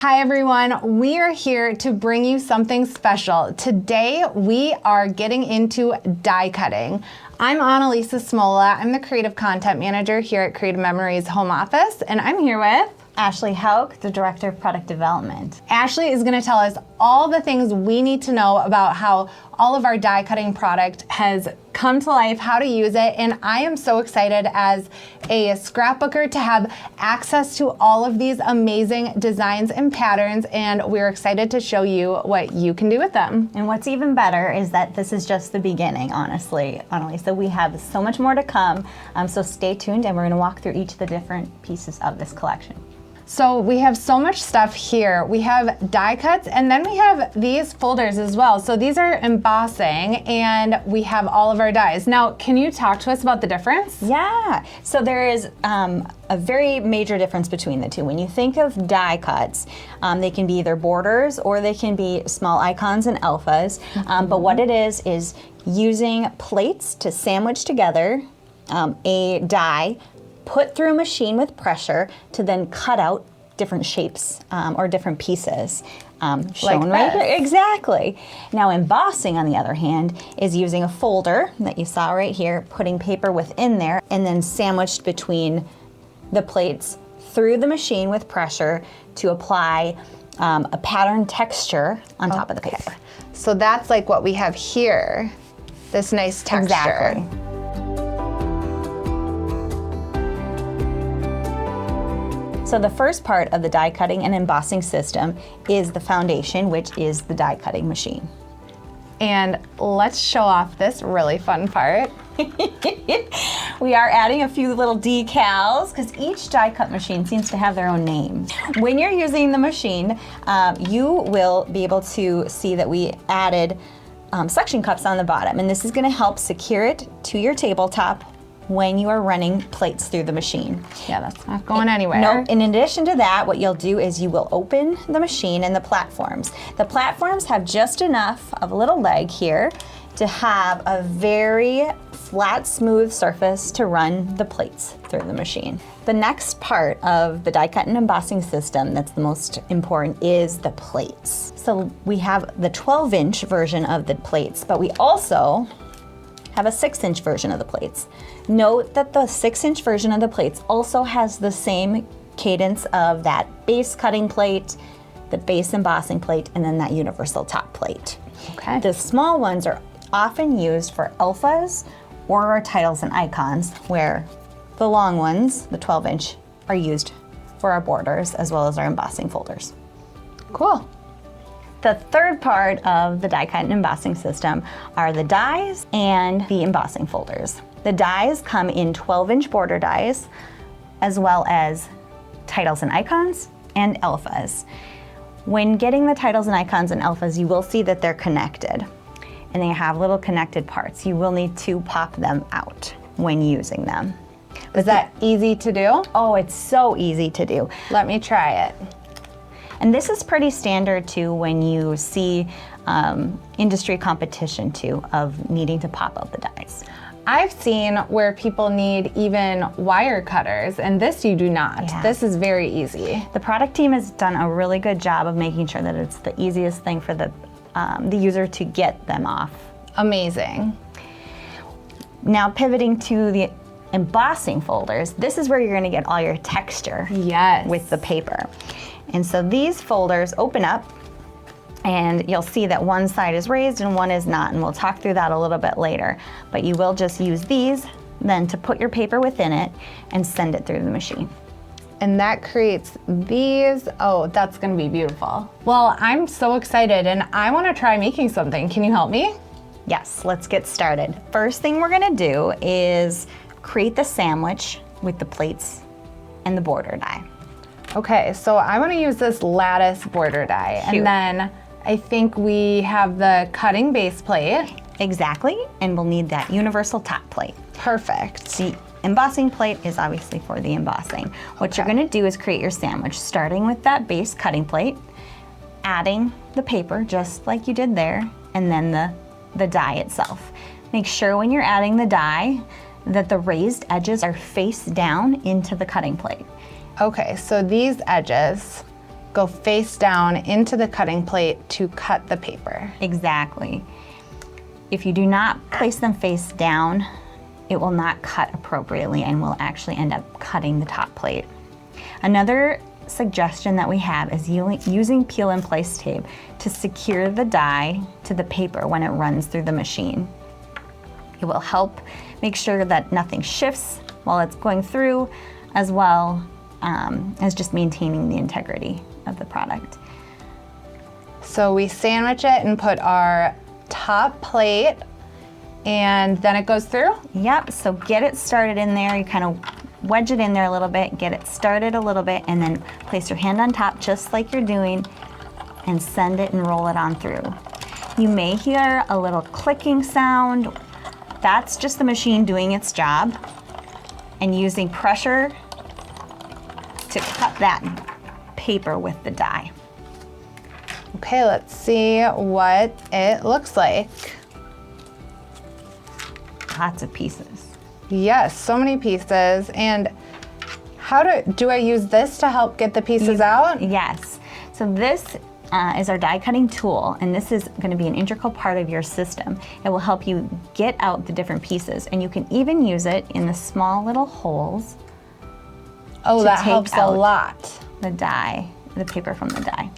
Hi everyone, we are here to bring you something special. Today we are getting into die cutting. I'm Annalisa Smola. I'm the Creative Content Manager here at Creative Memories Home Office, and I'm here with Ashley Hauk, the Director of Product Development. Ashley is going to tell us all the things we need to know about how all of our die cutting product has come to life, how to use it, and I am so excited as a scrapbooker to have access to all of these amazing designs and patterns, and we're excited to show you what you can do with them. And what's even better is that this is just the beginning, honestly, Annalisa. We have so much more to come, so stay tuned and we're going to walk through each of the different pieces of this collection. So we have so much stuff here. We have die cuts, and then we have these folders as well. So these are embossing, and we have all of our dies. Now, can you talk to us about the difference? Yeah, so there is a very major difference between the two. When you think of die cuts, they can be either borders or they can be small icons and alphas. But what it is using plates to sandwich together a die, put through a machine with pressure to then cut out different shapes or different pieces. Shown right here. Exactly. Now embossing, on the other hand, is using a folder that you saw right here, putting paper within there, and then sandwiched between the plates through the machine with pressure to apply a pattern texture on top of the paper. So that's like what we have here, this nice texture. Exactly. So the first part of the die cutting and embossing system is the foundation, which is the die cutting machine. And let's show off this really fun part. We are adding a few little decals because each die cut machine seems to have their own name. When you're using the machine, you will be able to see that we added suction cups on the bottom, and this is going to help secure it to your tabletop when you are running plates through the machine. Yeah, that's not going anywhere. No, in addition to that, what you'll do is you will open the machine and the platforms. The platforms have just enough of a little leg here to have a very flat, smooth surface to run the plates through the machine. The next part of the die cut and embossing system that's the most important is the plates. So we have the 12-inch version of the plates, but we also have a 6-inch version of the plates. Note that the 6-inch version of the plates also has the same cadence of that base cutting plate, the base embossing plate, and then that universal top plate. Okay. The small ones are often used for alphas or our titles and icons, where the long ones, the 12-inch, are used for our borders as well as our embossing folders. Cool. The third part of the die cut and embossing system are the dies and the embossing folders. The dies come in 12-inch border dies, as well as titles and icons and alphas. When getting the titles and icons and alphas, you will see that they're connected, and they have little connected parts. You will need to pop them out when using them. Is that easy to do? Oh, it's so easy to do. Let me try it. And this is pretty standard too when you see industry competition too of needing to pop out the dies. I've seen where people need even wire cutters, and this you do not. Yeah. This is very easy. The product team has done a really good job of making sure that it's the easiest thing for the user to get them off. Amazing. Now pivoting to the embossing folders, this is where you're going to get all your texture. Yes. With the paper. And so these folders open up, and you'll see that one side is raised and one is not, and we'll talk through that a little bit later. But you will just use these then to put your paper within it and send it through the machine. And that creates these. Oh, that's gonna be beautiful. Well, I'm so excited, and I wanna try making something. Can you help me? Yes, let's get started. First thing we're gonna do is create the sandwich with the plates and the border die. Okay, so I want to use this lattice border die, Cute. and then I think we have the cutting base plate. Exactly, and we'll need that universal top plate. Perfect. The embossing plate is obviously for the embossing. What you're gonna do is create your sandwich, starting with that base cutting plate, adding the paper just like you did there, and then the die itself. Make sure when you're adding the die that the raised edges are face down into the cutting plate. Okay, so these edges go face down into the cutting plate to cut the paper. Exactly. If you do not place them face down, it will not cut appropriately and will actually end up cutting the top plate. Another suggestion that we have is using peel and place tape to secure the die to the paper when it runs through the machine. It will help make sure that nothing shifts while it's going through, as well as just maintaining the integrity of the product. So we sandwich it and put our top plate, and then it goes through? Yep, so get it started in there. You kind of wedge it in there a little bit, get it started a little bit, and then place your hand on top just like you're doing and send it and roll it on through. You may hear a little clicking sound. That's just the machine doing its job and using pressure to cut that paper with the die. Okay, let's see what it looks like. Lots of pieces. Yes, so many pieces. And how do I use this to help get the pieces out? Yes. So this is our die cutting tool, and this is going to be an integral part of your system. It will help you get out the different pieces, and you can even use it in the small little holes. Oh, that helps a lot. The die, the paper from the die.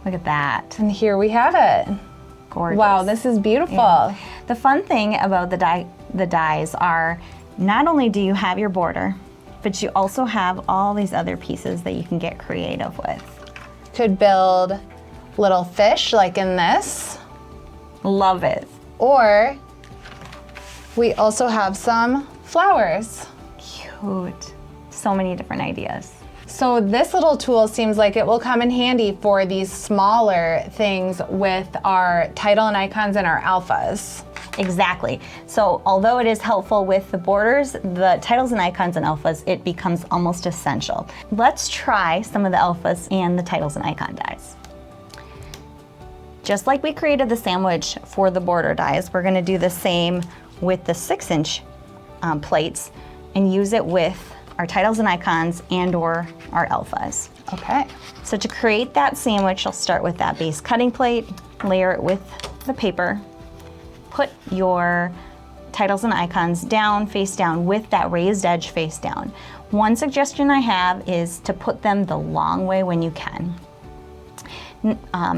Look at that. And here we have it. Gorgeous. Wow, this is beautiful. Yeah. The fun thing about the dies are not only do you have your border, but you also have all these other pieces that you can get creative with. Could build little fish like in this. Love it. Or we also have some flowers. Cute. So many different ideas. So this little tool seems like it will come in handy for these smaller things with our title and icons and our alphas. Exactly. So although it is helpful with the borders, the titles and icons and alphas, it becomes almost essential. Let's try some of the alphas and the titles and icon dies. Just like we created the sandwich for the border dies, we're gonna do the same with the 6-inch plates and use it with our titles and icons and or our alphas. Okay. So to create that sandwich, I'll start with that base cutting plate, layer it with the paper, put your titles and icons down, face down, with that raised edge face down. One suggestion I have is to put them the long way when you can.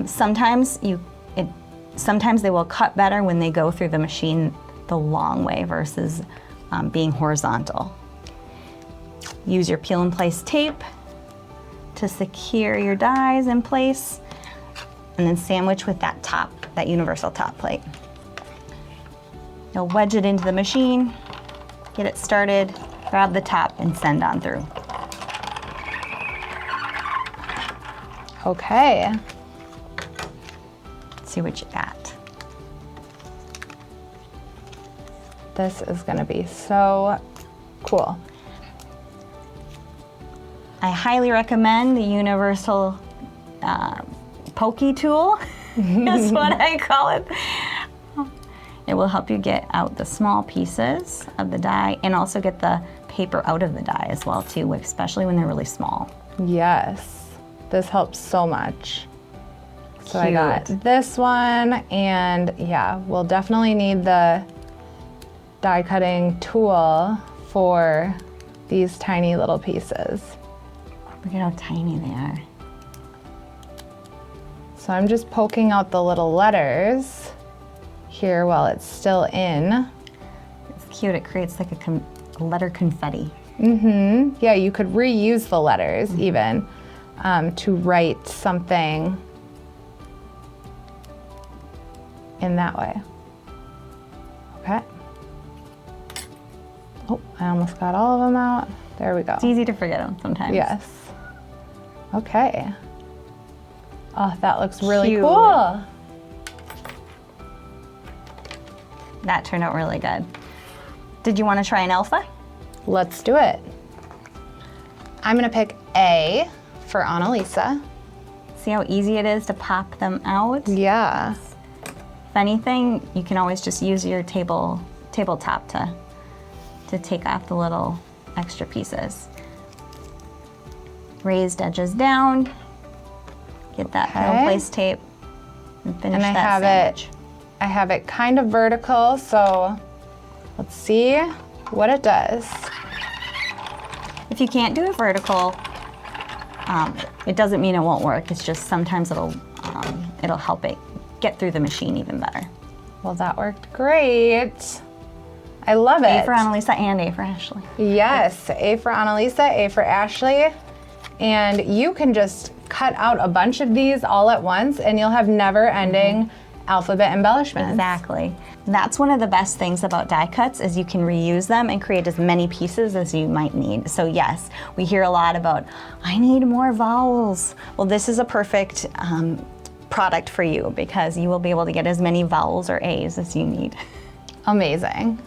Sometimes they will cut better when they go through the machine the long way versus being horizontal. Use your peel and place tape to secure your dies in place, and then sandwich with that universal top plate. You'll wedge it into the machine, get it started, grab the top, and send on through. Okay. Let's see what you got. This is gonna be so cool. I highly recommend the universal pokey tool, is what I call it. It will help you get out the small pieces of the die and also get the paper out of the die as well too, especially when they're really small. Yes, this helps so much. So I Cute. got this one, and yeah, we'll definitely need the die cutting tool for these tiny little pieces. Look at how tiny they are. So I'm just poking out the little letters here while it's still in. It's cute, it creates like a letter confetti. Mm-hmm. Yeah, you could reuse the letters even to write something in that way. Okay. Oh, I almost got all of them out. There we go. It's easy to forget them sometimes. Yes. Okay. Oh, that looks really Cute. cool. That turned out really good. Did you want to try an alpha? Let's do it. I'm gonna pick A for Annalisa. See how easy it is to pop them out? Yeah. If anything, you can always just use your tabletop to take off the little extra pieces. Raised edges down, Get that middle place tape and finish And I that have sandwich. I have it kind of vertical, so let's see what it does. If you can't do it vertical, it doesn't mean it won't work. It's just sometimes it'll help it get through the machine even better. Well, that worked great. I love it. A for Annalisa and A for Ashley. Yes, A for Annalisa, A for Ashley. And you can just cut out a bunch of these all at once and you'll have never-ending alphabet embellishments. Exactly. That's one of the best things about die cuts is you can reuse them and create as many pieces as you might need. So yes, we hear a lot about, I need more vowels. Well, this is a perfect product for you because you will be able to get as many vowels or A's as you need. Amazing.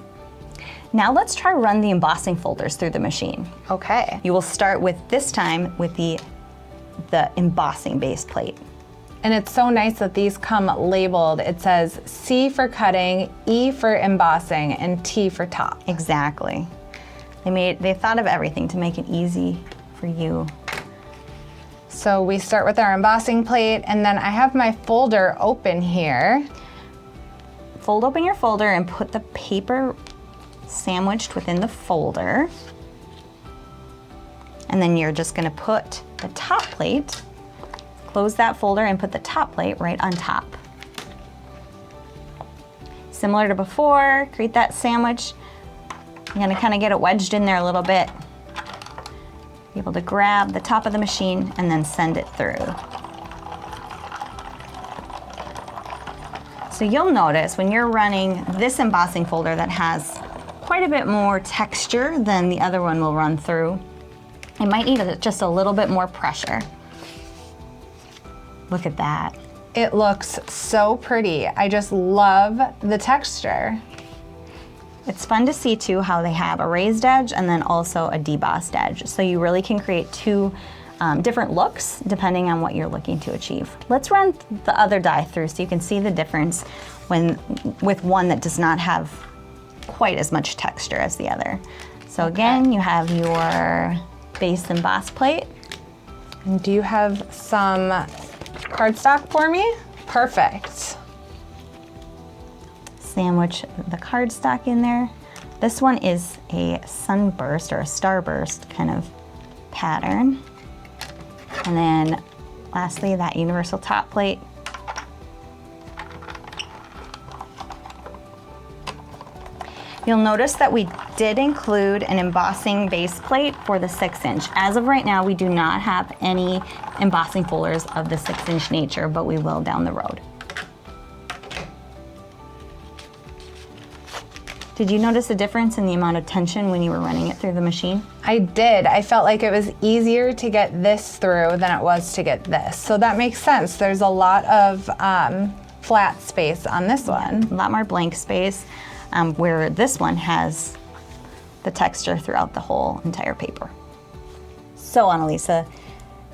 Now let's try run the embossing folders through the machine. Okay. You will start with, this time, with the embossing base plate. And it's so nice that these come labeled. It says C for cutting, E for embossing, and T for top. Exactly. They thought of everything to make it easy for you. So we start with our embossing plate, and then I have my folder open here. Fold open your folder and put the paper sandwiched within the folder. And then you're just gonna put the top plate, close that folder and put the top plate right on top. Similar to before, create that sandwich. You're gonna kind of get it wedged in there a little bit. Be able to grab the top of the machine and then send it through. So you'll notice when you're running this embossing folder that has quite a bit more texture than the other one will run through, it might need just a little bit more pressure. Look at that. It looks so pretty. I just love the texture. It's fun to see too how they have a raised edge and then also a debossed edge. So you really can create two different looks depending on what you're looking to achieve. Let's run the other die through so you can see the difference with one that does not have quite as much texture as the other. So again, you have your base emboss plate. And do you have some cardstock for me? Perfect. Sandwich the cardstock in there. This one is a sunburst or a starburst kind of pattern. And then lastly, that universal top plate. You'll notice that we did include an embossing base plate for the 6-inch. As of right now, we do not have any embossing folders of the 6-inch nature, but we will down the road. Did you notice a difference in the amount of tension when you were running it through the machine? I did. I felt like it was easier to get this through than it was to get this. So that makes sense. There's a lot of flat space on this one. A lot more blank space, where this one has the texture throughout the whole entire paper. So Annalisa,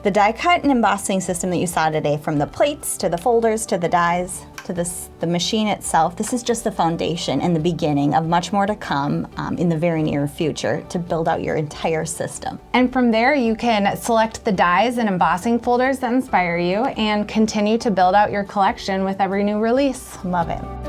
the die cut and embossing system that you saw today, from the plates to the folders to the dies to the machine itself, this is just the foundation and the beginning of much more to come in the very near future to build out your entire system. And from there, you can select the dies and embossing folders that inspire you and continue to build out your collection with every new release. Love it.